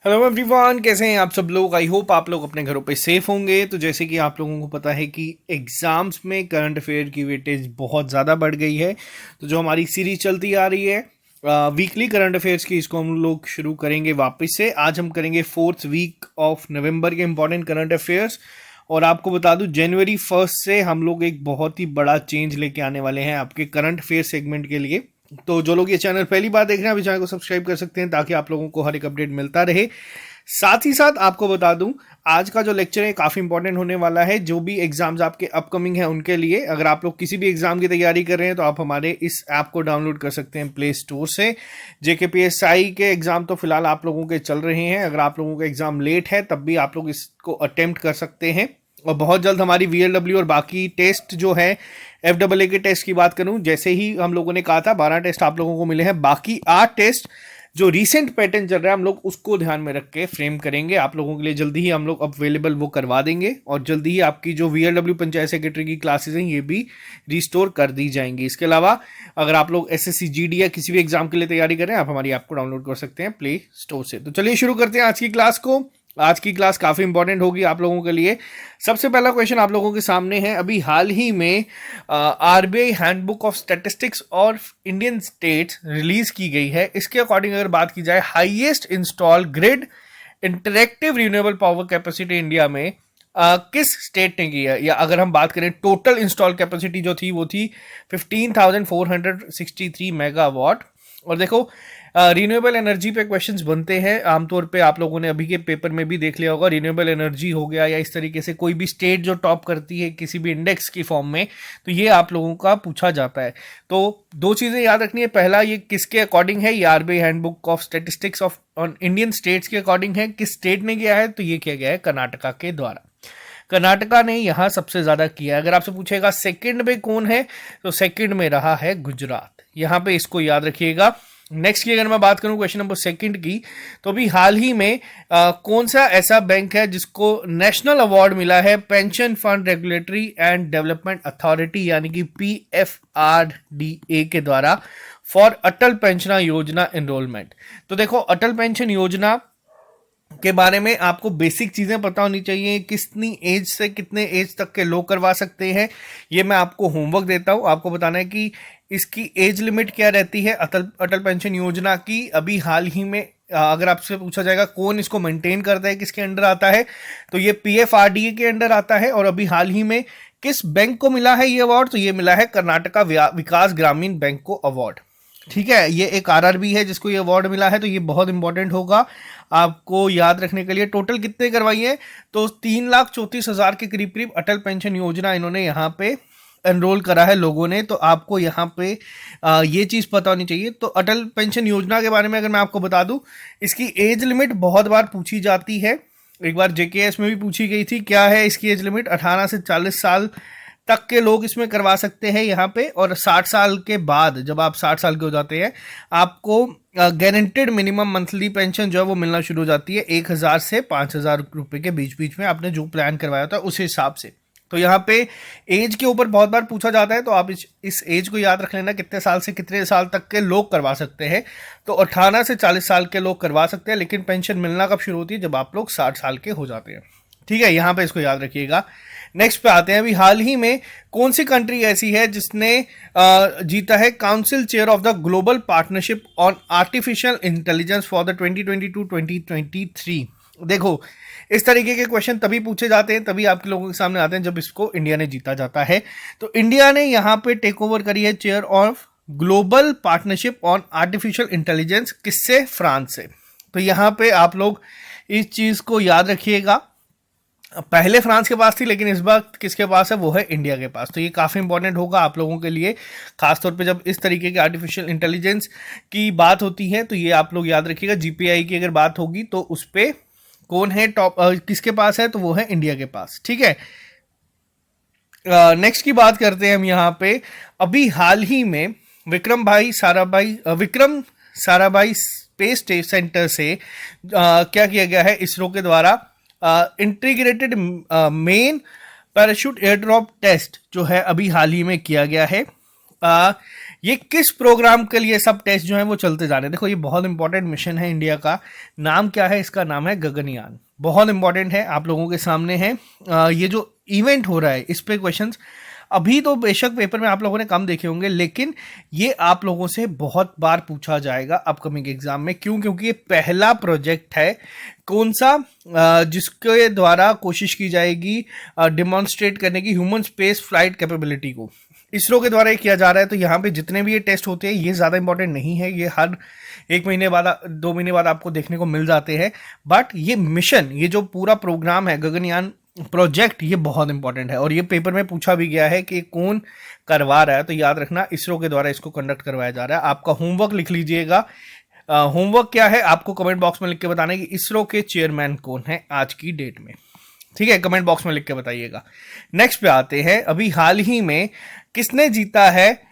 Hello everyone, कैसे हैं आप सब लोग। आई होप आप लोग अपने घरों पे सेफ होंगे। तो जैसे कि आप लोगों को पता है कि एग्जाम्स में करंट अफेयर की वेटेज बहुत ज़्यादा बढ़ गई है। तो जो हमारी सीरीज चलती आ रही है वीकली करंट अफेयर्स की, इसको हम लोग शुरू करेंगे वापस से। आज हम करेंगे 4th वीक ऑफ नवंबर के इंपॉर्टेंट करंट अफेयर्स। और आपको बता दूं, जनवरी 1 से हम लोग एक बहुत ही बड़ा चेंज लेके आने वाले हैं आपके करंट अफेयर सेगमेंट के लिए। तो जो लोग ये चैनल पहली बार देख रहे हैं, अभी चैनल को सब्सक्राइब कर सकते हैं ताकि आप लोगों को हर एक अपडेट मिलता रहे। साथ ही साथ आपको बता दूं, आज का जो लेक्चर है काफ़ी इंपॉर्टेंट होने वाला है, जो भी एग्जाम्स आपके अपकमिंग हैं उनके लिए। अगर आप लोग किसी भी एग्जाम की तैयारी कर रहे हैं तो आप हमारे इस ऐप को डाउनलोड कर सकते हैं प्ले स्टोर से। जेकेपीएसआई के एग्जाम तो फिलहाल आप लोगों के चल रहे हैं। अगर आप लोगों का एग्जाम लेट है तब भी आप लोग इसको अटेम्प्ट कर सकते हैं। और बहुत जल्द हमारी वीएलडब्ल्यू और बाकी टेस्ट जो है, एफडब्ल्यू के टेस्ट की बात करूं, जैसे ही हम लोगों ने कहा था 12 टेस्ट आप लोगों को मिले हैं, बाकी 8 टेस्ट जो रिसेंट पैटर्न चल रहा है हम लोग उसको ध्यान में रख के फ्रेम करेंगे आप लोगों के लिए। जल्दी ही हम लोग अवेलेबल वो करवा देंगे और जल्दी ही आपकी जो वीएलडब्ल्यू पंचायत सेक्रेटरी की क्लासेस हैं ये भी रिस्टोर कर दी जाएंगी। इसके अलावा अगर आप लोग एसएससी जीडी या किसी भी एग्जाम के लिए तैयारी कर रहे हैं, आप हमारी ऐप को डाउनलोड कर सकते हैं प्ले स्टोर से। तो चलिए शुरू करते हैं आज की क्लास को। आज की क्लास काफ़ी इंपॉर्टेंट होगी आप लोगों के लिए। सबसे पहला क्वेश्चन आप लोगों के सामने है। अभी हाल ही में आरबीआई हैंडबुक ऑफ स्टैटिस्टिक्स और इंडियन स्टेट्स रिलीज की गई है। इसके अकॉर्डिंग अगर बात की जाए, highest install grid interactive renewable power capacity India में किस स्टेट ने की है, या अगर हम बात करें टोटल इंस्टॉल कैपेसिटी जो थी वो थी 15,463 मेगावाट। और देखो, रिन्यूएबल एनर्जी पे क्वेश्चंस बनते हैं आमतौर पे, आप लोगों ने अभी के पेपर में भी देख लिया होगा। रिन्यूएबल एनर्जी हो गया या इस तरीके से कोई भी स्टेट जो टॉप करती है किसी भी इंडेक्स की फॉर्म में, तो ये आप लोगों का पूछा जाता है। तो दो चीज़ें याद रखनी है। पहला, ये किसके अकॉर्डिंग है, ये RBI handbook of statistics of on Indian states के अकॉर्डिंग है। किस स्टेट ने किया है, तो ये किया गया है कर्नाटका के द्वारा। कर्नाटका ने यहाँ सबसे ज़्यादा किया है। अगर आपसे पूछेगा सेकंड में कौन है, तो सेकंड में रहा है गुजरात। यहाँ पे इसको याद रखिएगा। नेक्स्ट की अगर मैं बात करूं क्वेश्चन नंबर सेकंड की, तो अभी हाल ही में कौन सा ऐसा बैंक है जिसको नेशनल अवार्ड मिला है pension fund regulatory and development authority यानी कि पीएफआरडीए के द्वारा फॉर अटल पेंशन योजना एनरोलमेंट। तो देखो, अटल पेंशन योजना के बारे में आपको बेसिक चीज़ें पता होनी चाहिए। कितनी एज से कितने एज तक के लोग करवा सकते हैं, ये मैं आपको होमवर्क देता हूँ। आपको बताना है कि इसकी एज लिमिट क्या रहती है अटल पेंशन योजना की। अभी हाल ही में अगर आपसे पूछा जाएगा कौन इसको मेंटेन करता है, किसके अंडर आता है, तो ये पीएफआरडीए के अंडर आता है। और अभी हाल ही में किस बैंक को मिला है ये अवार्ड, तो ये मिला है कर्नाटका विकास ग्रामीण बैंक को अवार्ड। ठीक है, ये एक आरआरबी है जिसको ये अवार्ड मिला है, तो ये बहुत इंपॉर्टेंट होगा आपको याद रखने के लिए। टोटल कितने करवाई है, तो 3,34,000 के करीब करीब अटल पेंशन योजना इन्होंने यहाँ पे एनरोल करा है लोगों ने। तो आपको यहाँ पे ये चीज़ पता होनी चाहिए। तो अटल पेंशन योजना के बारे में अगर मैं आपको बता दूं, इसकी एज लिमिट बहुत बार पूछी जाती है। एक बार जेकेएस में भी पूछी गई थी। क्या है इसकी एज लिमिट, 18 से 40 साल तक के लोग इसमें करवा सकते हैं यहाँ पे। और 60 साल के बाद, जब आप 60 साल के हो जाते हैं, आपको गारंटेड मिनिमम मंथली पेंशन जो है वो मिलना शुरू हो जाती है 1,000 से 5,000 रुपए के बीच बीच में, आपने जो प्लान करवाया था उस हिसाब से। तो यहाँ पे एज के ऊपर बहुत बार पूछा जाता है, तो आप इस एज को याद रख लेना, कितने साल से कितने साल तक के लोग करवा सकते हैं। तो 18 से 40 साल के लोग करवा सकते हैं, लेकिन पेंशन मिलना कब शुरू होती है, जब आप लोग 60 साल के हो जाते हैं। ठीक है, यहाँ पे इसको याद रखिएगा। नेक्स्ट पे आते हैं। अभी हाल ही में कौन सी कंट्री ऐसी है जिसने जीता है council chair of the global partnership on artificial intelligence for the 2022-2023। देखो, इस तरीके के क्वेश्चन तभी पूछे जाते हैं, तभी आपके लोगों के सामने आते हैं जब इसको इंडिया ने जीता जाता है। तो इंडिया ने यहाँ पे टेक ओवर करी है chair of global partnership on artificial intelligence. किससे, फ्रांस से। तो यहाँ पे आप लोग इस चीज़ को याद रखिएगा। पहले फ्रांस के पास थी, लेकिन इस बार किसके पास है, वो है इंडिया के पास। तो ये काफ़ी इंपॉर्टेंट होगा आप लोगों के लिए, खासतौर पे जब इस तरीके के आर्टिफिशियल इंटेलिजेंस की बात होती है। तो ये आप लोग याद रखिएगा। जीपीआई की अगर बात होगी तो उस पर कौन है टॉप, किसके पास है, तो वो है इंडिया के पास। ठीक है, नेक्स्ट की बात करते हैं हम यहाँ पे। अभी हाल ही में विक्रम साराभाई स्पेस सेंटर से क्या किया गया है, इसरो के द्वारा integrated main parachute air drop test जो है अभी हाल ही में किया गया है। ये किस प्रोग्राम के लिए सब टेस्ट जो है वो चलते जा रहे हैं? देखो ये बहुत इंपॉर्टेंट मिशन है इंडिया का। नाम क्या है इसका? नाम है गगनयान। बहुत इंपॉर्टेंट है, आप लोगों के सामने है। ये जो इवेंट हो रहा है इस पे क्वेश्चंस अभी तो बेशक पेपर में आप लोगों ने कम देखे होंगे, लेकिन ये आप लोगों से बहुत बार पूछा जाएगा अपकमिंग एग्जाम में। क्यों? क्योंकि ये पहला प्रोजेक्ट है। कौन सा? जिसके द्वारा कोशिश की जाएगी डिमॉन्स्ट्रेट करने की ह्यूमन स्पेस फ्लाइट कैपेबिलिटी को। इसरो के द्वारा ये किया जा रहा है। तो यहाँ पे जितने भी ये टेस्ट होते हैं ये ज़्यादा इंपॉर्टेंट नहीं है, ये हर 1 महीने बाद 2 महीने बाद आपको देखने को मिल जाते हैं। बट ये मिशन, ये जो पूरा प्रोग्राम है गगनयान प्रोजेक्ट, ये बहुत इंपॉर्टेंट है और ये पेपर में पूछा भी गया है कि कौन करवा रहा है। तो याद रखना इसरो के द्वारा इसको कंडक्ट करवाया जा रहा है। आपका होमवर्क लिख लीजिएगा। होमवर्क क्या है आपको कमेंट बॉक्स में लिख के बताना है कि इसरो के चेयरमैन कौन है आज की डेट में। ठीक है, कमेंट बॉक्स में लिख के बताइएगा। नेक्स्ट पे आते हैं, अभी हाल ही में किसने जीता है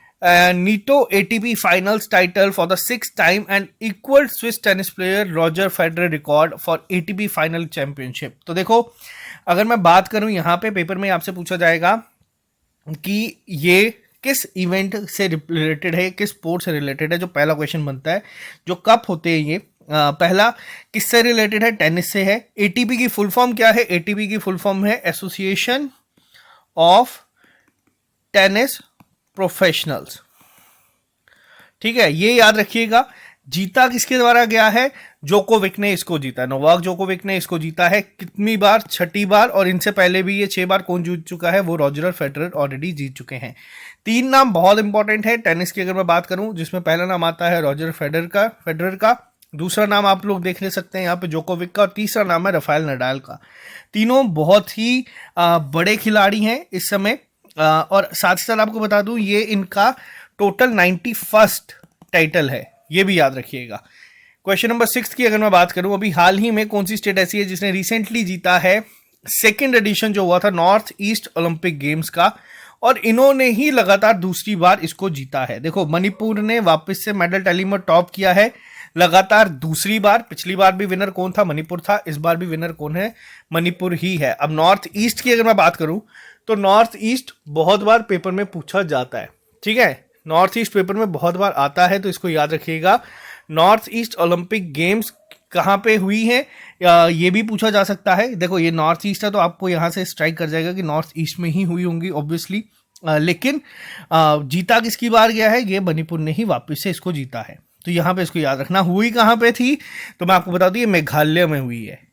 Nitto ATP finals title for the 6th time and equal Swiss tennis player Roger Federer record for ATP final championship. तो देखो, अगर मैं बात करूं यहाँ पे पेपर में आपसे पूछा जाएगा कि ये किस इवेंट से रिलेटेड है, किस स्पोर्ट से रिलेटेड है। जो पहला क्वेश्चन बनता है, जो कप होते हैं ये पहला किससे रिलेटेड है? टेनिस से है। एटीपी की फुल फॉर्म क्या है? एटीपी की फुल फॉर्म है एसोसिएशन ऑफ टेनिस प्रोफेशनल्स। ठीक है, ये याद रखिएगा। जीता किसके द्वारा गया है? जोकोविक ने इसको जीता है। नोवाक जोकोविक ने इसको जीता है। कितनी बार? 6ठी बार। और इनसे पहले भी ये 6 बार कौन जीत चुका है? वो रॉजर फेडरर ऑलरेडी जीत चुके हैं। 3 नाम बहुत इंपॉर्टेंट है टेनिस की अगर मैं बात करूं, जिसमें पहला नाम आता है रॉजर फेडरर का, दूसरा नाम आप लोग देख ले सकते हैं यहाँ पे जोकोविक का, और तीसरा नाम है राफेल नडाल का। तीनों बहुत ही बड़े खिलाड़ी हैं इस समय। और साथ ही साथ आपको बता दूं ये इनका टोटल 91st टाइटल है, ये भी याद रखिएगा। क्वेश्चन नंबर 6 की अगर मैं बात करूं, अभी हाल ही में कौन सी स्टेट ऐसी है जिसने रिसेंटली जीता है 2nd एडिशन जो हुआ था नॉर्थ ईस्ट ओलंपिक गेम्स का, और इन्होंने ही लगातार दूसरी बार इसको जीता है। देखो, मणिपुर ने वापस से मेडल टैली में टॉप किया है लगातार दूसरी बार। पिछली बार भी विनर कौन था? मणिपुर था। इस बार भी विनर कौन है? मणिपुर ही है। अब नॉर्थ ईस्ट की अगर मैं बात करूं तो नॉर्थ ईस्ट बहुत बार पेपर में पूछा जाता है। ठीक है, नॉर्थ ईस्ट पेपर में बहुत बार आता है, तो इसको याद रखिएगा। नॉर्थ ईस्ट ओलंपिक गेम्स कहाँ पे हुई है ये भी पूछा जा सकता है। देखो, ये नॉर्थ ईस्ट है तो आपको यहाँ से स्ट्राइक कर जाएगा कि नॉर्थ ईस्ट में ही हुई होंगी ऑब्वियसली। लेकिन जीता किसकी बार गया है? ये मणिपुर ने ही वापस से इसको जीता है। तो यहाँ पे इसको याद रखना। हुई कहाँ पे थी? तो मैं आपको बता दूं, ये मेघालय में हुई है।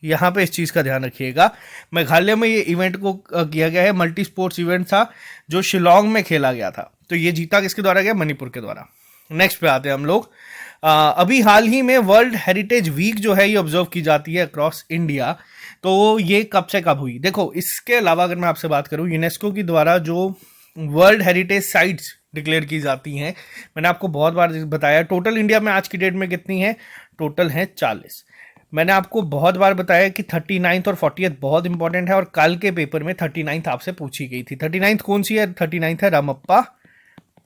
यहाँ पे इस चीज़ का ध्यान रखिएगा। मेघालय में ये इवेंट को किया गया है। मल्टी स्पोर्ट्स इवेंट था जो शिलोंग में खेला गया था। तो ये जीता किसके द्वारा गया? मणिपुर के द्वारा। नेक्स्ट पे आते हैं हम लोग। अभी हाल ही में वर्ल्ड हेरिटेज वीक जो है ये ऑब्जर्व की जाती है अक्रॉस इंडिया। तो ये कब से कब हुई? देखो, इसके अलावा अगर मैं आपसे बात करूं, यूनेस्को की द्वारा जो वर्ल्ड हेरिटेज साइट्स डिक्लेयर की जाती हैं, मैंने आपको बहुत बार बताया। टोटल इंडिया में आज की डेट में कितनी है? टोटल है 40। मैंने आपको बहुत बार बताया कि 39th और 40th बहुत इंपॉर्टेंट है, और कल के पेपर में 39th आपसे पूछी गई थी। 39th कौन सी है? 39th है रामप्पा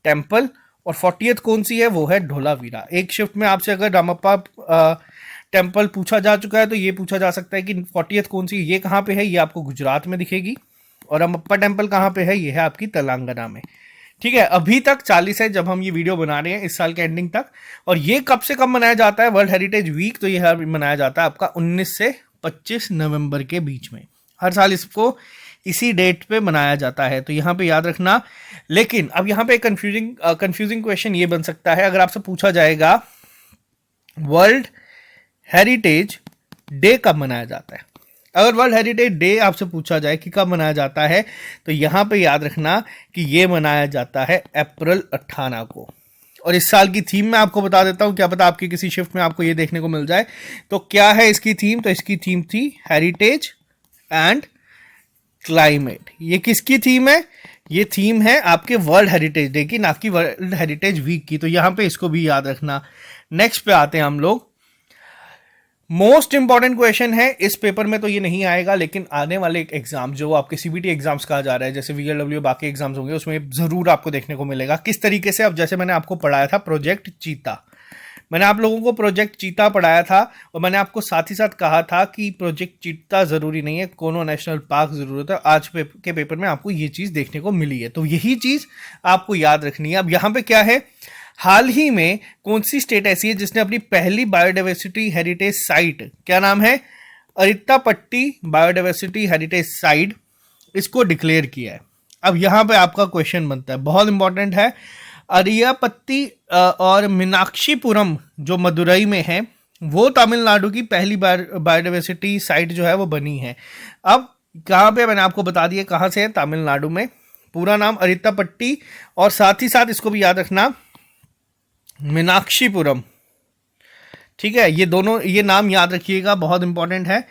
टेम्पल, और 40th कौन सी है? वो है ढोलावीरा। एक शिफ्ट में आपसे अगर रामप्पा टेम्पल पूछा जा चुका है तो ये पूछा जा सकता है कि 40th कौन सी, ये कहाँ पे है? ये आपको गुजरात में दिखेगी। और रामप्पा टेम्पल कहाँ पे है? ये है आपकी तेलंगाना में। ठीक है, अभी तक 40 है जब हम ये वीडियो बना रहे हैं इस साल के एंडिंग तक। और ये कब से कब मनाया जाता है वर्ल्ड हेरिटेज वीक? तो ये मनाया जाता है आपका 19 से 25 नवंबर के बीच में। हर साल इसको इसी डेट पे मनाया जाता है, तो यहाँ पे याद रखना। लेकिन अब यहाँ पे कंफ्यूजिंग क्वेश्चन ये बन सकता है, अगर आपसे पूछा जाएगा वर्ल्ड हेरिटेज डे कब मनाया जाता है। अगर वर्ल्ड हेरिटेज डे आपसे पूछा जाए कि कब मनाया जाता है, तो यहाँ पे याद रखना कि ये मनाया जाता है अप्रैल 18 को। और इस साल की थीम मैं आपको बता देता हूँ, क्या पता आपकी किसी शिफ्ट में आपको ये देखने को मिल जाए। तो क्या है इसकी थीम? तो इसकी थीम थी हेरिटेज एंड क्लाइमेट। ये किसकी थीम है? ये थीम है आपके वर्ल्ड हेरिटेज डे की, ना कि वर्ल्ड हेरिटेज वीक की। तो यहाँ पे इसको भी याद रखना। नेक्स्ट पे आते हैं हम लोग। मोस्ट इंपॉर्टेंट क्वेश्चन है इस पेपर में, तो ये नहीं आएगा, लेकिन आने वाले एग्जाम जो आपके सीबीटी एग्जाम्स कहा जा रहा है, जैसे वीएलडब्ल्यू बाकी एग्जाम्स होंगे, उसमें जरूर आपको देखने को मिलेगा किस तरीके से। अब जैसे मैंने आपको पढ़ाया था प्रोजेक्ट चीता, मैंने आप लोगों को प्रोजेक्ट चीता पढ़ाया था और मैंने आपको साथ ही साथ कहा था कि प्रोजेक्ट चीता ज़रूरी नहीं है, कोनो नेशनल पार्क ज़रूरत है। आज के पेपर में आपको ये चीज़ देखने को मिली है, तो यही चीज़ आपको याद रखनी है। अब यहाँ पे क्या है, हाल ही में कौन सी स्टेट ऐसी है जिसने अपनी पहली बायोडाइवर्सिटी हेरिटेज साइट, क्या नाम है, अरित्तापट्टी बायोडाइवर्सिटी हेरिटेज साइट, इसको डिक्लेयर किया है। अब यहाँ पे आपका क्वेश्चन बनता है, बहुत इंपॉर्टेंट है। अरियापत्ती और मीनाक्षीपुरम जो मदुरई में है, वो तमिलनाडु की पहली बायोडाइवर्सिटी साइट जो है वो बनी है। अब कहाँ पे, मैंने आपको बता दिया कहाँ से है, तमिलनाडु में। पूरा नाम अरित्तापट्टी और साथ ही साथ इसको भी याद रखना मीनाक्षीपुरम, ठीक है। ये दोनों, ये नाम याद रखिएगा, बहुत इंपॉर्टेंट है।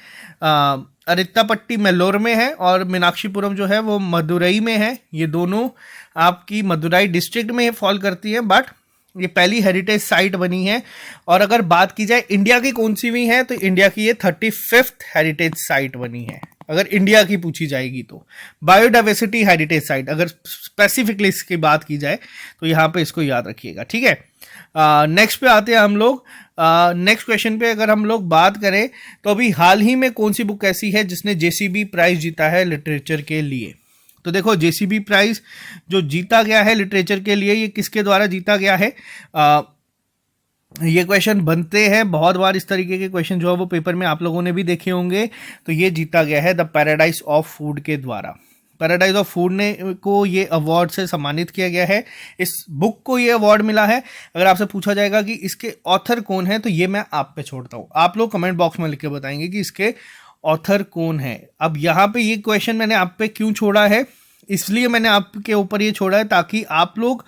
अरित्तापट्टी मेल्लोर में है और मीनाक्षीपुरम जो है वो मदुरई में है। ये दोनों आपकी मदुरई डिस्ट्रिक्ट में फॉल करती है, बट ये पहली हेरिटेज साइट बनी है। और अगर बात की जाए इंडिया की कौन सी भी है, तो इंडिया की ये 35th हेरिटेज साइट बनी है, अगर इंडिया की पूछी जाएगी तो। बायोडाइवर्सिटी हेरिटेज साइट, अगर स्पेसिफिकली इसकी बात की जाए तो यहाँ पे इसको याद रखिएगा, ठीक है। नेक्स्ट पे आते हैं हम लोग। नेक्स्ट क्वेश्चन पे अगर हम लोग बात करें तो अभी हाल ही में कौन सी बुक ऐसी है जिसने जेसीबी प्राइज जीता है लिटरेचर के लिए। तो देखो, जेसीबी प्राइज जो जीता गया है लिटरेचर के लिए, ये किसके द्वारा जीता गया है, ये क्वेश्चन बनते हैं बहुत बार। इस तरीके के क्वेश्चन जो है वो पेपर में आप लोगों ने भी देखे होंगे। तो ये जीता गया है द पैराडाइज ऑफ फूड के द्वारा। पैराडाइज ऑफ फूड ने को ये अवार्ड से सम्मानित किया गया है। इस बुक को ये अवार्ड मिला है। अगर आपसे पूछा जाएगा कि इसके ऑथर कौन है, तो ये मैं आप पे छोड़ता हूँ, आप लोग कमेंट बॉक्स में लिख के बताएंगे कि इसके ऑथर कौन है। अब यहाँ पे ये क्वेश्चन मैंने आप पे क्यों छोड़ा है, इसलिए मैंने आपके ऊपर ये छोड़ा है ताकि आप लोग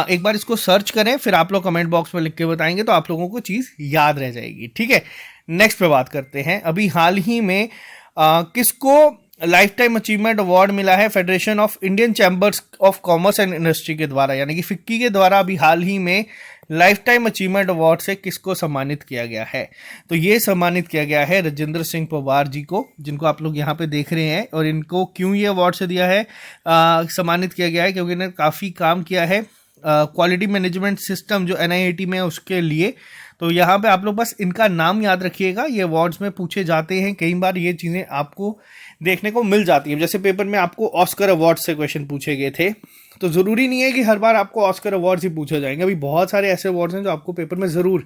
एक बार इसको सर्च करें, फिर आप लोग कमेंट बॉक्स में लिख के बताएंगे तो आप लोगों को चीज़ याद रह जाएगी, ठीक है। नेक्स्ट पे बात करते हैं। अभी हाल ही में किसको लाइफ टाइम अचीवमेंट अवार्ड मिला है federation of Indian chambers of commerce and industry के द्वारा, यानी कि फिक्की के द्वारा अभी हाल ही में लाइफ टाइम अचीवमेंट अवार्ड से किसको सम्मानित किया गया है। तो ये सम्मानित किया गया है राजेंद्र सिंह पवार जी को, जिनको आप लोग यहाँ पे देख रहे हैं। और इनको क्यों ये अवार्ड से दिया है, सम्मानित किया गया है क्योंकि इन्होंने काफ़ी काम किया है क्वालिटी मैनेजमेंट सिस्टम जो NIIT में है उसके लिए। तो यहाँ पे आप लोग बस इनका नाम याद रखिएगा, ये अवार्ड्स में पूछे जाते हैं, कई बार ये चीज़ें आपको देखने को मिल जाती है। जैसे पेपर में आपको ऑस्कर अवार्ड से क्वेश्चन पूछे गए थे, तो ज़रूरी नहीं है कि हर बार आपको ऑस्कर अवार्ड्स ही पूछे जाएंगे। अभी बहुत सारे ऐसे अवार्ड्स हैं जो आपको पेपर में ज़रूर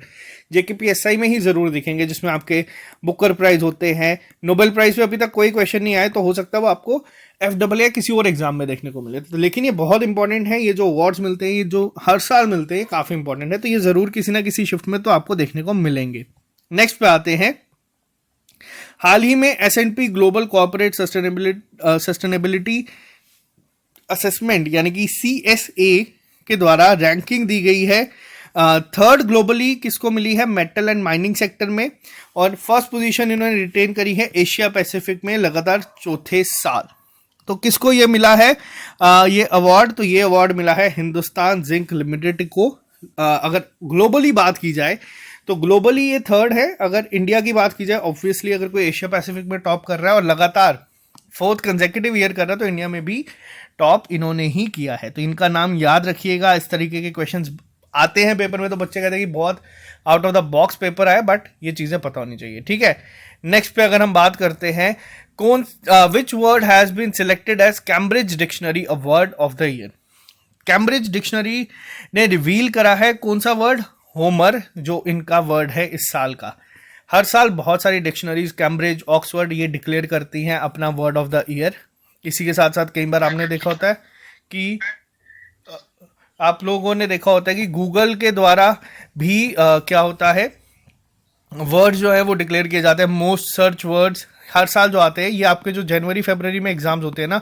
JKPSI में ही ज़रूर दिखेंगे, जिसमें आपके बुकर प्राइज़ होते हैं। नोबेल प्राइज़ पे अभी तक कोई क्वेश्चन नहीं आए, तो हो सकता है वो आपको FAA या किसी और एग्जाम में देखने को मिले। तो लेकिन ये बहुत इंपॉर्टेंट है, ये जो अवार्ड्स मिलते हैं, ये जो हर साल मिलते हैं, काफ़ी इंपॉर्टेंट है। तो ये ज़रूर किसी ना किसी शिफ्ट में तो आपको देखने को मिलेंगे। नेक्स्ट पे आते हैं। हाल ही में S&P global corporate sustainability assessment यानी कि CSA के द्वारा रैंकिंग दी गई है। थर्ड ग्लोबली किसको मिली है, मेटल एंड माइनिंग सेक्टर में। और फर्स्ट पोजीशन इन्होंने रिटेन करी है एशिया पैसिफिक में लगातार चौथे साल। तो किसको ये मिला है ये अवार्ड, तो ये अवार्ड मिला है हिंदुस्तान जिंक लिमिटेड को। अगर ग्लोबली बात की जाए तो ग्लोबली ये थर्ड है। अगर इंडिया की बात की जाए, ऑब्वियसली अगर कोई एशिया पैसिफिक में टॉप कर रहा है और लगातार 4th कंसेक्यूटिव ईयर कर रहा है, तो इंडिया में भी टॉप इन्होंने ही किया है। तो इनका नाम याद रखिएगा। इस तरीके के क्वेश्चंस आते हैं पेपर में, तो बच्चे कहते हैं कि बहुत out of the box paper आए, बट ये चीज़ें पता होनी चाहिए, ठीक है। नेक्स्ट पे अगर हम बात करते हैं, which word has been selected as Cambridge dictionary award of the year. Cambridge dictionary ने रिवील करा है कौन सा वर्ड, होमर, जो इनका वर्ड है इस साल का। हर साल बहुत सारी डिक्शनरीज कैम्ब्रिज, ऑक्सफोर्ड ये डिक्लेयर करती हैं अपना वर्ड ऑफ द ईयर। इसी के साथ साथ कई बार आपने देखा होता है कि आप लोगों ने देखा होता है कि गूगल के द्वारा भी क्या होता है, वर्ड जो है वो डिक्लेयर किए जाते हैं, मोस्ट सर्च वर्ड्स हर साल जो आते हैं। ये आपके जो जनवरी फरवरी में एग्जाम्स होते हैं ना,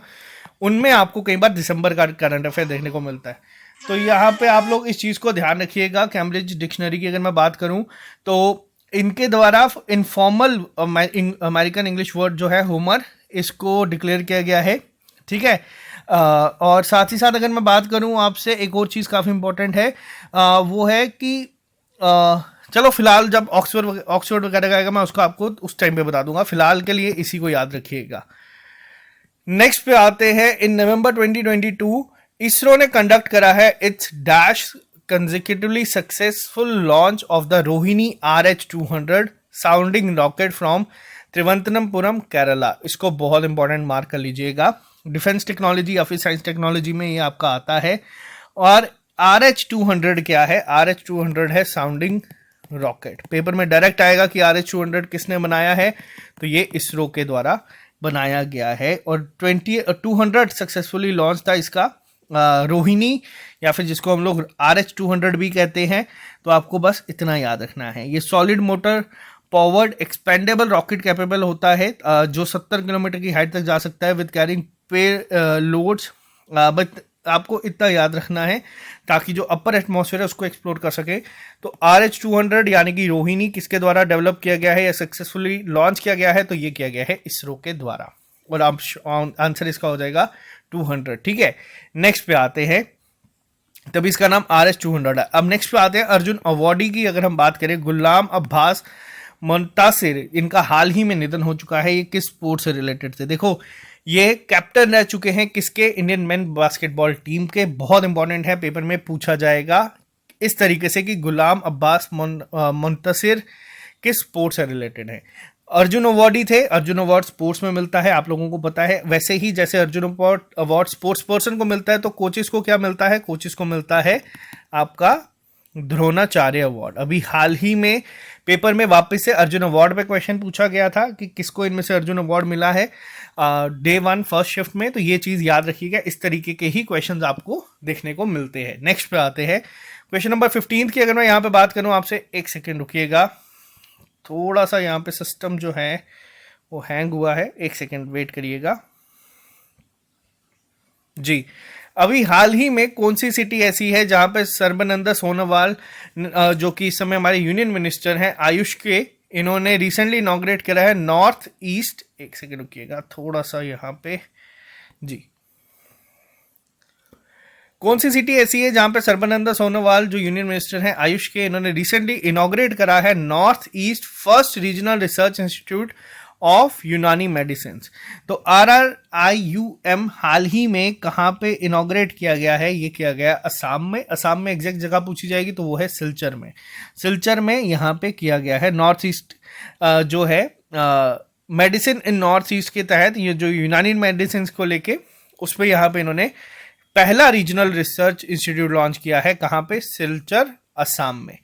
उनमें आपको कई बार दिसंबर का करंट अफेयर देखने को मिलता है। तो यहाँ पे आप लोग इस चीज़ को ध्यान रखिएगा। कैम्ब्रिज डिक्शनरी की अगर मैं बात करूँ तो इनके द्वारा इनफॉर्मल अमेरिकन इंग्लिश वर्ड जो है होमर, इसको डिक्लेयर किया गया है, ठीक है। और साथ ही साथ अगर मैं बात करूं आपसे, एक और चीज़ काफ़ी इंपॉर्टेंट है, वो है कि चलो फिलहाल जब ऑक्सफोर्ड वगैरह आएगा मैं उसको आपको उस टाइम पे बता दूंगा। फिलहाल के लिए इसी को याद रखिएगा। नेक्स्ट पे आते हैं। इन नवंबर 2022 इसरो ने कंडक्ट करा है it's dash consecutively successful launch of the Rohini RH-200 sounding rocket from Thiruvananthapuram Kerala. इसको बहुत इंपॉर्टेंट मार्क कर लीजिएगा, डिफेंस टेक्नोलॉजी या फिर साइंस टेक्नोलॉजी में ये आपका आता है। और RH-200 क्या है? RH-200 है साउंडिंग रॉकेट। पेपर में डायरेक्ट आएगा कि RH-200 किसने बनाया है, तो ये इसरो के द्वारा बनाया गया है। और 200 सक्सेसफुली लॉन्च था इसका रोहिणी, या फिर जिसको हम लोग RH-200 भी कहते हैं। तो आपको बस इतना याद रखना है, ये solid motor powered expendable rocket capable होता है, जो 70 किलोमीटर की हाइट तक जा सकता है विद कैरिंग पे लोड्स। बट आपको इतना याद रखना है ताकि जो अपर एटमॉस्फेयर है उसको एक्सप्लोर कर सके। तो RH-200 यानी कि रोहिणी किसके द्वारा डेवलप किया गया है या सक्सेसफुली लॉन्च किया गया है? तो ये किया गया है इसरो के द्वारा, और आंसर इसका हो जाएगा 200। ठीक है, नेक्स्ट पे आते हैं। तभी इसका नाम RH-200 है। अब नेक्स्ट पे आते हैं अर्जुन अवार्डी की। अगर हम बात करें, गुलाम अब्बास मुंतासिर, इनका हाल ही में निधन हो चुका है। ये किस स्पोर्ट से रिलेटेड थे? देखो, ये कैप्टन रह चुके हैं किसके? इंडियन मेन बास्केटबॉल टीम के। बहुत इंपॉर्टेंट है, पेपर में पूछा जाएगा इस तरीके से कि गुलाम अब्बास मुंतासिर किस स्पोर्ट से रिलेटेड है। अर्जुन अवार्डी थे। अर्जुन अवार्ड स्पोर्ट्स में मिलता है, आप लोगों को पता है। वैसे ही जैसे अर्जुन अवार्ड स्पोर्ट्स पर्सन को मिलता है, तो कोचेस को क्या मिलता है? कोचेस को मिलता है आपका द्रोणाचार्य अवार्ड। अभी हाल ही में पेपर में वापस से अर्जुन अवार्ड पे क्वेश्चन पूछा गया था कि किसको इनमें से अर्जुन अवार्ड मिला है डे 1 फर्स्ट शिफ्ट में। तो ये चीज़ याद रखिएगा, इस तरीके के ही क्वेश्चंस आपको देखने को मिलते हैं। नेक्स्ट पे आते हैं क्वेश्चन नंबर 15 की। अगर मैं यहाँ पे बात करूँ आपसे, एक सेकेंड रुकिएगा, थोड़ा सा यहाँ पे सिस्टम जो है वो हैंग हुआ है, एक सेकेंड वेट करिएगा जी। अभी हाल ही में कौन सी सिटी ऐसी है जहां पे सर्बानंद सोनोवाल, जो कि इस समय हमारे यूनियन मिनिस्टर हैं आयुष के, इन्होंने रिसेंटली इनॉग्रेट करा है नॉर्थ ईस्ट, एक सेकेंड रुकिएगा थोड़ा सा यहाँ पे जी। कौन सी सिटी ऐसी है जहां पे सर्बानंद सोनोवाल जो यूनियन मिनिस्टर हैं आयुष के, इन्होंने रिसेंटली इनॉग्रेट करा है north east first regional research institute of यूनानी मेडिसिन। तो RRIUM हाल ही में कहाँ पे इनॉग्रेट किया गया है? ये किया गया असम में। असम में एग्जैक्ट जगह पूछी जाएगी तो वो है सिलचर में। सिलचर में यहाँ पे किया गया है। नॉर्थ ईस्ट जो है मेडिसिन इन नॉर्थ ईस्ट के तहत, ये जो यूनानी मेडिसिन को लेके उस पर यहाँ पे इन्होंने पहला रीजनल रिसर्च इंस्टीट्यूट लॉन्च किया है। कहाँ पे? सिलचर, असम में।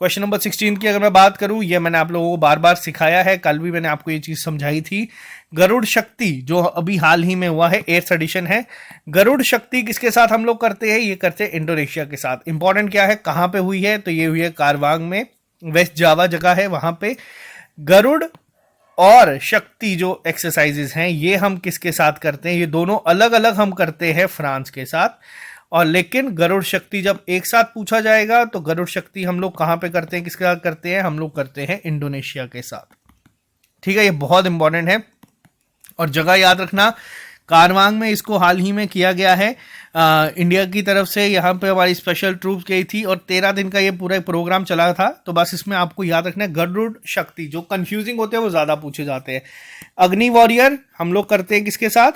क्वेश्चन नंबर 16 की अगर मैं बात करूं, ये मैंने आप लोगों को बार बार सिखाया है, कल भी मैंने आपको ये चीज समझाई थी। गरुड़ शक्ति जो अभी हाल ही में हुआ है, 8th एडिशन है। गरुड़ शक्ति किसके साथ हम लोग करते हैं? ये करते हैं इंडोनेशिया के साथ। इंपॉर्टेंट क्या है, कहाँ पे हुई है? तो ये हुई है कारवांग में, वेस्ट जावा जगह है वहां पे। गरुड़ और शक्ति जो एक्सरसाइजेस हैं ये हम किसके साथ करते हैं? ये दोनों अलग अलग हम करते हैं फ्रांस के साथ। और लेकिन गरुड़ शक्ति जब एक साथ पूछा जाएगा तो गरुड़ शक्ति हम लोग कहाँ पे करते हैं, किसके साथ करते हैं? हम लोग करते हैं इंडोनेशिया के साथ। ठीक है, ये बहुत इंपॉर्टेंट है। और जगह याद रखना, कारवांग में इसको हाल ही में किया गया है। इंडिया की तरफ से यहाँ पे हमारी स्पेशल ट्रूप्स गई थी और 13 दिन का ये पूरा प्रोग्राम चला था। तो बस इसमें आपको याद रखना है गरुड़ शक्ति। जो कंफ्यूजिंग होते हैं वो ज़्यादा पूछे जाते हैं। अग्नि वॉरियर हम लोग करते हैं किसके साथ?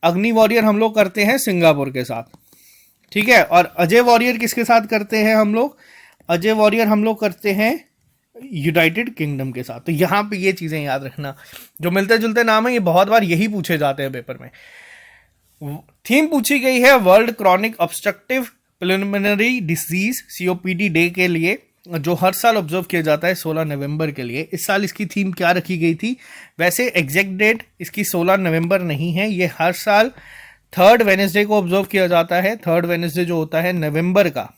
अग्नि वॉरियर हम लोग करते हैं सिंगापुर के साथ। ठीक है, और अजय वॉरियर किसके साथ करते हैं हम लोग? अजय वॉरियर हम लोग करते हैं यूनाइटेड किंगडम के साथ। तो यहाँ पे ये चीज़ें याद रखना, जो मिलते जुलते नाम है ये बहुत बार यही पूछे जाते हैं पेपर में। थीम पूछी गई है world chronic obstructive preliminary disease COPD day के लिए, जो हर साल ऑब्जर्व किया जाता है 16 नवंबर के लिए। इस साल इसकी थीम क्या रखी गई थी? वैसे एग्जैक्ट डेट इसकी 16 नवंबर नहीं है, ये हर साल 3rd वेडनेसडे को ऑब्जर्व किया जाता है। 3rd वेडनेसडे जो होता है नवंबर का,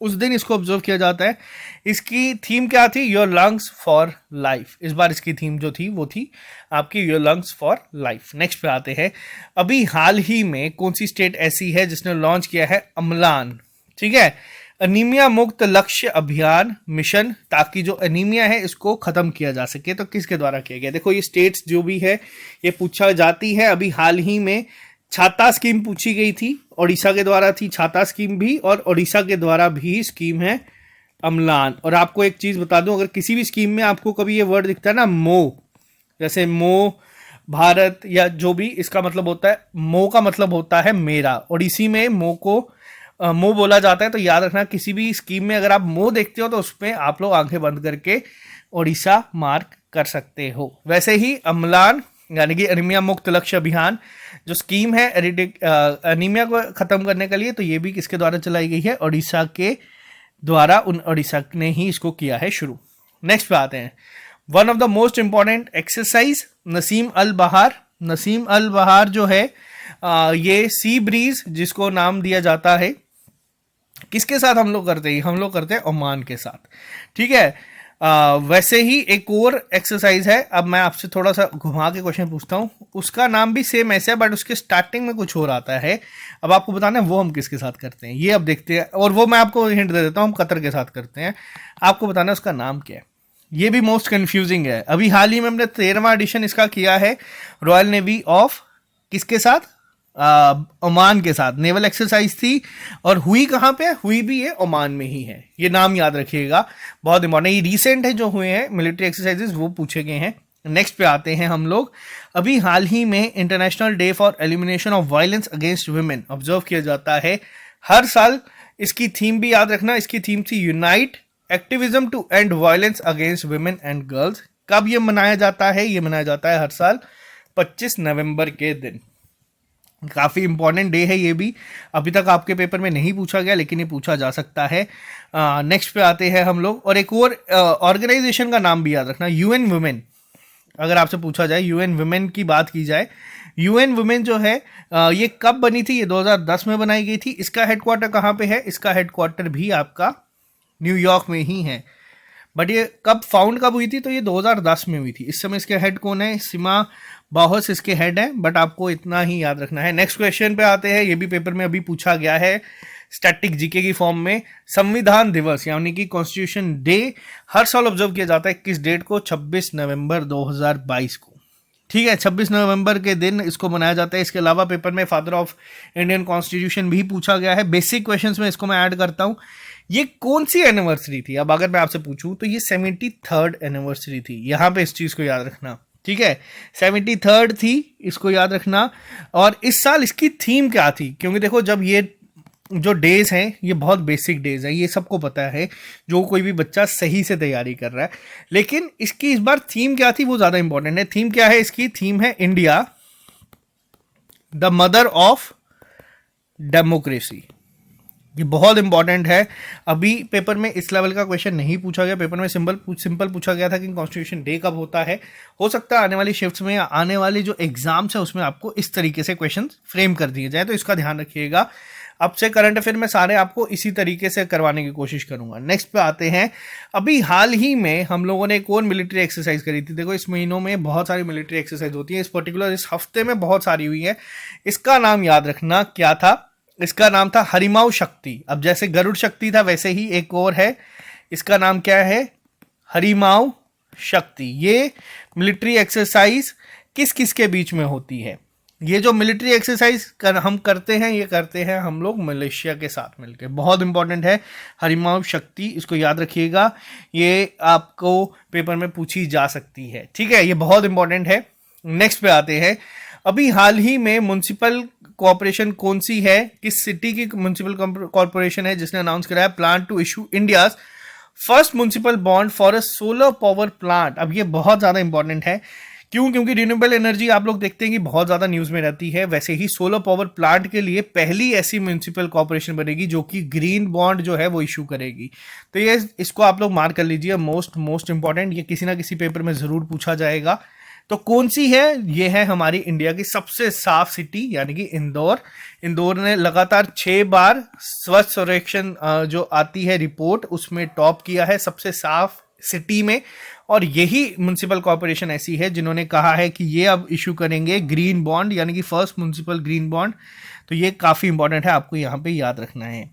उस दिन इसको ऑब्जर्व किया जाता है। इसकी थीम क्या थी? Your lungs for life. इस बार इसकी थीम जो थी वो थी आपकी your lungs for life. Next पे आते हैं, अभी हाल ही में कौन सी स्टेट ऐसी है जिसने लॉन्च किया है अम्लान? ठीक है, अनीमिया मुक्त लक्ष्य अभियान मिशन, ताकि जो अनीमिया है इसको खत्म किया जा सके। तो किसके द्वारा किया गया? देखो, ये स्टेट्स जो भी है ये पूछा जाती है। अभी हाल ही में छाता स्कीम पूछी गई थी, ओडिशा के द्वारा थी छाता स्कीम भी, और ओडिशा के द्वारा भी स्कीम है अम्लान। और आपको एक चीज बता दूं, अगर किसी भी स्कीम में आपको कभी ये वर्ड दिखता है ना मो, जैसे मो भारत या जो भी, इसका मतलब होता है, मो का मतलब होता है मेरा। ओडिसी में मो को मो बोला जाता है, तो याद रखना किसी भी स्कीम में अगर आप मो देखते हो तो उसमें आप लोग आंखें बंद करके ओडिशा मार्क कर सकते हो। वैसे ही अम्लान यानी कि एनीमिया मुक्त लक्ष्य अभियान जो स्कीम है एनीमिया को खत्म करने के लिए, तो ये भी किसके द्वारा चलाई गई है? ओडिशा के द्वारा। ओडिशा ने ही इसको किया है शुरू। नेक्स्ट पे आते हैं, one of the most important exercise Naseem Al Bahr. Naseem Al बहार जो है ये सी ब्रीज जिसको नाम दिया जाता है, किसके साथ हम लोग करते हैं? हम लोग करते हैं ओमान के साथ, ठीक है। वैसे ही एक और एक्सरसाइज है, अब मैं आपसे थोड़ा सा घुमा के क्वेश्चन पूछता हूँ, उसका नाम भी सेम ऐसे है बट उसके स्टार्टिंग में कुछ और आता है। अब आपको बताना है वो हम किसके साथ करते हैं, ये अब देखते हैं। और वो मैं आपको हिंट दे देता हूँ, हम कतर के साथ करते हैं। आपको बताना है उसका नाम क्या है। ये भी मोस्ट कंफ्यूजिंग है। अभी हाल ही में हमने 13वां एडिशन इसका किया है रॉयल नेवी ऑफ किसके साथ? ओमान के साथ। नेवल एक्सरसाइज थी और हुई कहाँ पे? हुई भी है ओमान में ही है। ये नाम याद रखिएगा, बहुत इंपॉर्टेंट। ये रिसेंट है जो हुए हैं मिलिट्री एक्सरसाइजेस, वो पूछे गए हैं। नेक्स्ट पे आते हैं हम लोग, अभी हाल ही में international day for elimination of violence against women observe किया जाता है हर साल। इसकी थीम भी याद रखना, इसकी थीम थी unite activism to end violence against women and girls. कब ये मनाया जाता है? ये मनाया जाता है हर साल 25 नवंबर के दिन। काफ़ी इंपॉर्टेंट डे है ये भी। अभी तक आपके पेपर में नहीं पूछा गया लेकिन ये पूछा जा सकता है। नेक्स्ट पे आते हैं हम लोग, और एक और ऑर्गेनाइजेशन का नाम भी याद रखना, यूएन वुमेन। अगर आपसे पूछा जाए यूएन वुमेन की बात की जाए, यूएन वुमेन जो है ये कब बनी थी? ये 2010 में बनाई गई थी। इसका हेडक्वार्टर कहाँ पे है? इसका हेडक्वार्टर भी आपका न्यूयॉर्क में ही है। बट ये कब फाउंड कब हुई थी? तो ये 2010 में हुई थी। इस समय इसके हेड कौन है? सीमा बाहोस इसके हेड है, बट आपको इतना ही याद रखना है। नेक्स्ट क्वेश्चन पे आते हैं, ये भी पेपर में अभी पूछा गया है स्टैटिक जीके की फॉर्म में। संविधान दिवस यानी कि कॉन्स्टिट्यूशन डे हर साल ऑब्जर्व किया जाता है किस डेट को? 26 नवंबर 2022 को, ठीक है। 26 नवंबर के दिन इसको मनाया जाता है। इसके अलावा पेपर में फादर ऑफ इंडियन कॉन्स्टिट्यूशन भी पूछा गया है। बेसिक क्वेश्चंस में इसको मैं ऐड करता हूं। ये कौन सी एनिवर्सरी थी? अब अगर मैं आपसे पूछूं तो ये 73rd एनिवर्सरी थी। यहां पे इस चीज को याद रखना, ठीक है। 73rd थी, इसको याद रखना। और इस साल इसकी थीम क्या थी? क्योंकि देखो जब ये जो डेज हैं ये बहुत बेसिक डेज हैं, ये सबको पता है जो कोई भी बच्चा सही से तैयारी कर रहा है। लेकिन इसकी इस बार थीम क्या थी वो ज्यादा इंपॉर्टेंट है। थीम क्या है इसकी? थीम है India the mother of democracy. ये बहुत इंपॉर्टेंट है। अभी पेपर में इस लेवल का क्वेश्चन नहीं पूछा गया। पेपर में सिंपल पूछा गया था कि कॉन्स्टिट्यूशन डे कब होता है। हो सकता है आने वाली शिफ्ट्स में या आने वाली जो एग्जाम्स है उसमें आपको इस तरीके से क्वेश्चन फ्रेम कर दिए जाए, तो इसका ध्यान रखिएगा। अब से करंट अफेयर में सारे आपको इसी तरीके से करवाने की कोशिश करूंगा। नेक्स्ट पे आते हैं, अभी हाल ही में हम लोगों ने एक और मिलिट्री एक्सरसाइज करी थी। देखो इस महीनों में बहुत सारी मिलिट्री एक्सरसाइज होती है, इस पर्टिकुलर इस हफ्ते में बहुत सारी हुई है। इसका नाम याद रखना क्या था? इसका नाम था हरिमाऊ शक्ति। अब जैसे गरुड़ शक्ति था वैसे ही एक और है, इसका नाम क्या है? हरिमाऊ शक्ति। ये मिलिट्री एक्सरसाइज किस किस के बीच में होती है? ये जो मिलिट्री एक्सरसाइज हम करते हैं ये करते हैं हम लोग मलेशिया के साथ मिलकर। बहुत इंपॉर्टेंट है हरिमाऊ शक्ति, इसको याद रखिएगा। ये आपको पेपर में पूछी जा सकती है, ठीक है। ये बहुत इंपॉर्टेंट है। नेक्स्ट पे आते हैं, अभी हाल ही में म्युनिसिपल कॉर्पोरेशन कौन सी है? किस सिटी की म्युनिसिपल कॉर्पोरेशन है जिसने अनाउंस कराया plan to issue India's first municipal bond for a solar power plant? अब ये बहुत ज्यादा इंपॉर्टेंट है। क्यों? क्योंकि रिन्यूएबल एनर्जी आप लोग देखते हैं कि बहुत ज्यादा न्यूज में रहती है। वैसे ही सोलर पावर प्लांट के लिए पहली ऐसी म्युनिसिपल कॉर्पोरेशन बनेगी जो कि ग्रीन बॉन्ड जो है वो इशू करेगी। तो ये इसको आप लोग मार्क कर लीजिए, मोस्ट इंपॉर्टेंट। ये किसी ना किसी पेपर में जरूर पूछा जाएगा। तो कौन सी है? ये है हमारी इंडिया की सबसे साफ सिटी यानी कि इंदौर। इंदौर ने लगातार 6 बार स्वच्छ सर्वेक्षण जो आती है रिपोर्ट उसमें टॉप किया है सबसे साफ सिटी में। और यही म्युनिसिपल कॉर्पोरेशन ऐसी है जिन्होंने कहा है कि ये अब इशू करेंगे ग्रीन बॉन्ड यानी कि फर्स्ट म्युनिसिपल ग्रीन बॉन्ड। तो ये काफी इंपॉर्टेंट है, आपको यहाँ पे याद रखना है,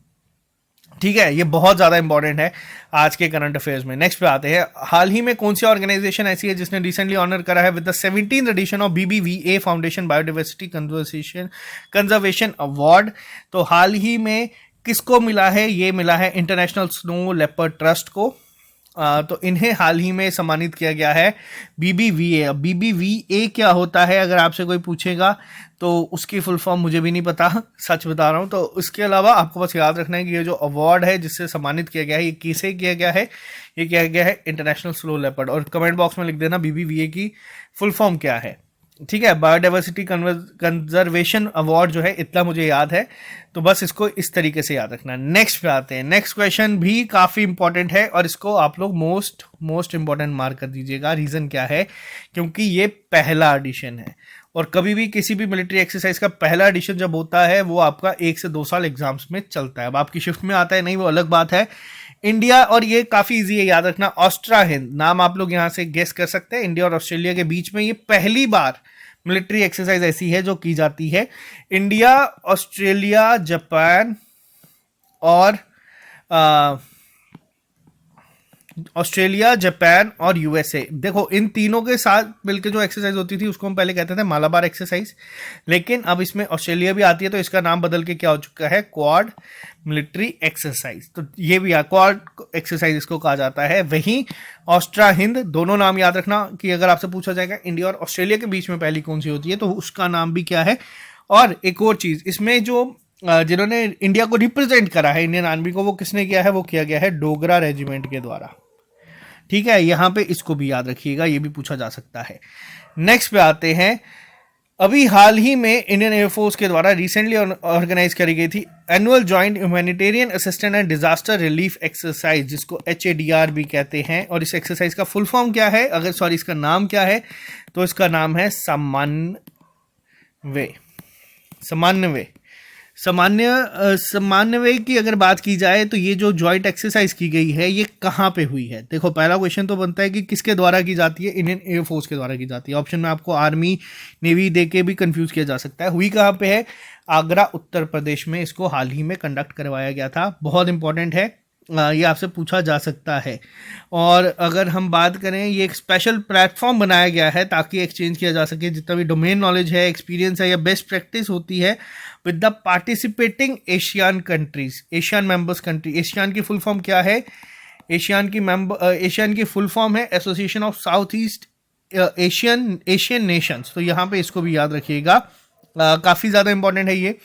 ठीक है। ये बहुत ज्यादा इंपॉर्टेंट है आज के करंट अफेयर्स में। नेक्स्ट पे आते हैं, हाल ही में कौन सी ऑर्गेनाइजेशन ऐसी है जिसने रिसेंटली ऑनर करा है with the 17th edition of BBVA foundation biodiversity conservation award? तो हाल ही में किसको मिला है? ये मिला है इंटरनेशनल स्नो लेपर्ड ट्रस्ट को। तो इन्हें हाल ही में सम्मानित किया गया है BBVA। अब BBVA क्या होता है अगर आपसे कोई पूछेगा तो उसकी फुल फॉर्म मुझे भी नहीं पता, सच बता रहा हूँ। तो इसके अलावा आपको बस याद रखना है कि ये जो अवार्ड है जिससे सम्मानित किया गया है ये किसे किया गया है, ये किया गया है इंटरनेशनल स्लो लेपर्ड। और कमेंट बॉक्स में लिख देना BBVA की फुल फॉर्म क्या है, ठीक है। बायोडाइवर्सिटी कंजर्वेशन अवार्ड जो है, इतना मुझे याद है, तो बस इसको इस तरीके से याद रखना। नेक्स्ट पे आते हैं। नेक्स्ट क्वेश्चन भी काफ़ी इंपॉर्टेंट है और इसको आप लोग मोस्ट इंपॉर्टेंट मार्क कर दीजिएगा। रीज़न क्या है, क्योंकि ये पहला एडिशन है और कभी भी किसी भी मिलिट्री एक्सरसाइज का पहला एडिशन जब होता है वो आपका 1 से 2 साल एग्जाम्स में चलता है। अब आपकी शिफ्ट में आता है नहीं, वो अलग बात है। इंडिया, और ये काफ़ी इजी है याद रखना, ऑस्ट्रा हिंद नाम आप लोग यहाँ से गेस कर सकते हैं। इंडिया और ऑस्ट्रेलिया के बीच में ये पहली बार मिलिट्री एक्सरसाइज ऐसी है जो की जाती है। इंडिया, ऑस्ट्रेलिया, जापान और ऑस्ट्रेलिया, जापान और यूएसए, देखो इन तीनों के साथ मिलकर जो एक्सरसाइज होती थी उसको हम पहले कहते थे मालाबार एक्सरसाइज, लेकिन अब इसमें ऑस्ट्रेलिया भी आती है तो इसका नाम बदल के क्या हो चुका है, क्वाड मिलिट्री एक्सरसाइज। तो ये भी क्वाड एक्सरसाइज इसको कहा जाता है। वहीं ऑस्ट्रा हिंद, दोनों नाम याद रखना कि अगर आपसे पूछा जाएगा इंडिया और ऑस्ट्रेलिया के बीच में पहली कौन सी होती है तो उसका नाम भी क्या है। और एक और चीज इसमें, जो जिन्होंने इंडिया को रिप्रेजेंट करा है, इंडियन आर्मी को, वो किसने किया है, वो किया गया है डोगरा रेजिमेंट के द्वारा, ठीक है। यहां पे इसको भी याद रखिएगा, ये भी पूछा जा सकता है। नेक्स्ट पे आते हैं। अभी हाल ही में इंडियन एयरफोर्स के द्वारा रिसेंटली ऑर्गेनाइज करी गई थी annual joint humanitarian assistant and disaster relief exercise, जिसको HADR भी कहते हैं। और इस एक्सरसाइज का फुल फॉर्म क्या है, इसका नाम क्या है, तो इसका नाम है सामान्य की अगर बात की जाए तो ये जो जॉइंट एक्सरसाइज की गई है ये कहाँ पे हुई है। देखो पहला क्वेश्चन तो बनता है कि किसके द्वारा की जाती है, इंडियन एयरफोर्स के द्वारा की जाती है। ऑप्शन में आपको आर्मी, नेवी दे के भी कंफ्यूज किया जा सकता है। हुई कहाँ पे है, आगरा, उत्तर प्रदेश में इसको हाल ही में कंडक्ट करवाया गया था। बहुत इंपॉर्टेंट है, ये आपसे पूछा जा सकता है। और अगर हम बात करें, ये एक स्पेशल प्लेटफॉर्म बनाया गया है ताकि एक्सचेंज किया जा सके जितना भी डोमेन नॉलेज है, एक्सपीरियंस है या बेस्ट प्रैक्टिस होती है with the participating Asian countries, Asian members country. Asian की फुल फॉर्म क्या है, एशियन की फुल फॉर्म है association of south east Asian Nations. तो यहाँ पे इसको भी याद रखिएगा, काफ़ी ज़्यादा इंपॉर्टेंट है ये।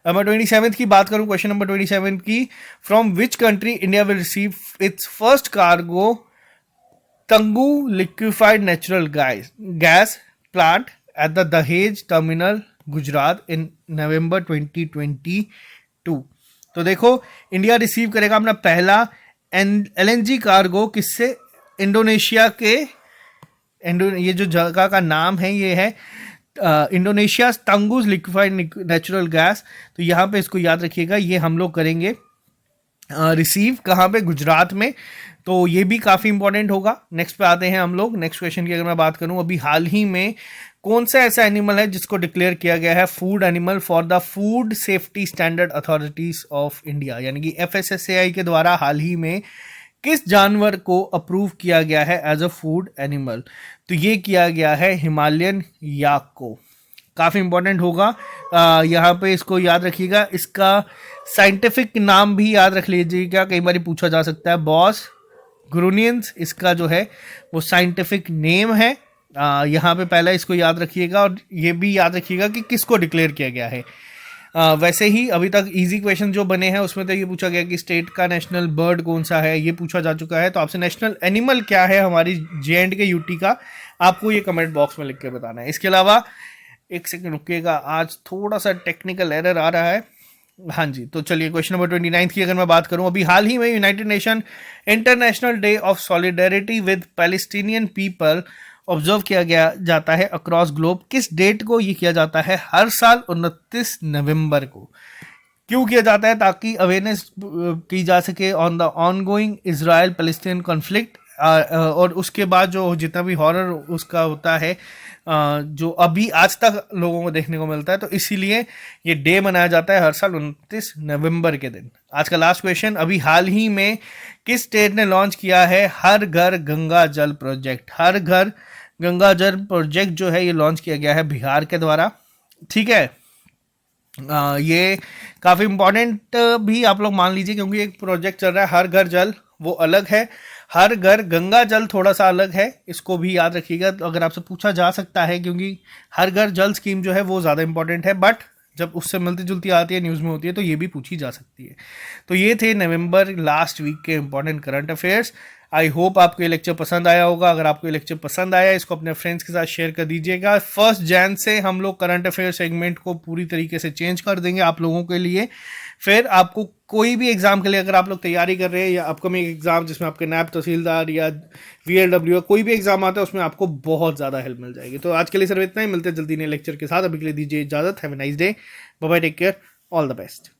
नंबर 27 की बात करूं, क्वेश्चन नंबर 27 की, from which country India will receive its first cargo Tangguh liquefied natural gas plant at the Dahej terminal Gujarat in November 2022। तो देखो इंडिया रिसीव करेगा अपना पहला LNG कार्गो किससे, इंडोनेशिया के, ये जो जगह का नाम है ये है इंडोनेशिया तंगूज लिक्विफाइड नेचुरल गैस। तो यहाँ पे इसको याद रखिएगा, ये हम लोग करेंगे रिसीव कहाँ पे, गुजरात में। तो ये भी काफ़ी इंपॉर्टेंट होगा। नेक्स्ट पे आते हैं हम लोग। नेक्स्ट क्वेश्चन की अगर मैं बात करूँ, अभी हाल ही में कौन सा ऐसा एनिमल है जिसको डिक्लेयर किया गया है food animal for the food safety standard authorities of India, यानी कि FSSAI के द्वारा हाल ही में किस जानवर को अप्रूव किया गया है एज अ फूड एनिमल। तो ये किया गया है हिमालयन याक को। काफ़ी इंपॉर्टेंट होगा, यहाँ पे इसको याद रखिएगा। इसका साइंटिफिक नाम भी याद रख लीजिएगा, कई बार पूछा जा सकता है, बॉस ग्रुनियंस इसका जो है वो साइंटिफिक नेम है। यहाँ पे पहला इसको याद रखिएगा और ये भी याद रखिएगा कि किसको डिक्लेयर किया गया है। वैसे ही अभी तक इजी क्वेश्चन जो बने हैं उसमें तो ये पूछा गया कि स्टेट का नेशनल बर्ड कौन सा है, ये पूछा जा चुका है। तो आपसे नेशनल एनिमल क्या है हमारी JNK UT का, आपको ये कमेंट बॉक्स में लिख के बताना है। इसके अलावा एक सेकंड रुकिएगा, आज थोड़ा सा टेक्निकल एरर आ रहा है। हाँ जी, तो चलिए क्वेश्चन नंबर 29 की अगर मैं बात करूं, अभी हाल ही में United nation international day of solidarity with Palestinian people observe किया गया जाता है अक्रॉस ग्लोब। किस डेट को ये किया जाता है, हर साल 29 नवंबर को। क्यों किया जाता है, ताकि अवेयरनेस की जा सके on the ongoing Israel Palestine conflict, और उसके बाद जो जितना भी हॉरर उसका होता है जो अभी आज तक लोगों को देखने को मिलता है, तो इसीलिए ये डे मनाया जाता है हर साल 29 नवंबर के दिन। आज का लास्ट क्वेश्चन, अभी हाल ही में किस स्टेट ने लॉन्च किया है हर घर गंगा जल प्रोजेक्ट। हर घर गंगा जल प्रोजेक्ट जो है ये लॉन्च किया गया है बिहार के द्वारा, ठीक है। ये काफ़ी इंपॉर्टेंट भी आप लोग मान लीजिए, क्योंकि एक प्रोजेक्ट चल रहा है हर घर जल, वो अलग है। हर घर गंगा जल थोड़ा सा अलग है, इसको भी याद रखिएगा। तो अगर आपसे पूछा जा सकता है, क्योंकि हर घर जल स्कीम जो है वो ज़्यादा इंपॉर्टेंट है, बट जब उससे मिलती जुलती आती है, न्यूज़ में होती है, तो ये भी पूछी जा सकती है। तो ये थे नवंबर लास्ट वीक के important current affairs. I hope आपको ये लेक्चर पसंद आया होगा। अगर आपको ये लेक्चर पसंद आया, इसको अपने फ्रेंड्स के साथ शेयर कर दीजिएगा। 1 जैन से हम लोग करंट अफेयर सेगमेंट को पूरी तरीके से चेंज कर देंगे आप लोगों के लिए। फिर आपको कोई भी एग्जाम के लिए अगर आप लोग तैयारी कर रहे हैं, या अपकमिंग एग्जाम जिसमें आपके नैब तहसीलदार या VLW कोई भी एग्जाम आता है, उसमें आपको बहुत ज़्यादा हेल्प मिल जाएगी। तो आज के लिए सिर्फ इतना ही, मिलते हैं जल्दी नए लेक्चर के साथ। अभी के लिए दीजिए इजाज़त। Have a nice day, bye bye, take care, all the best.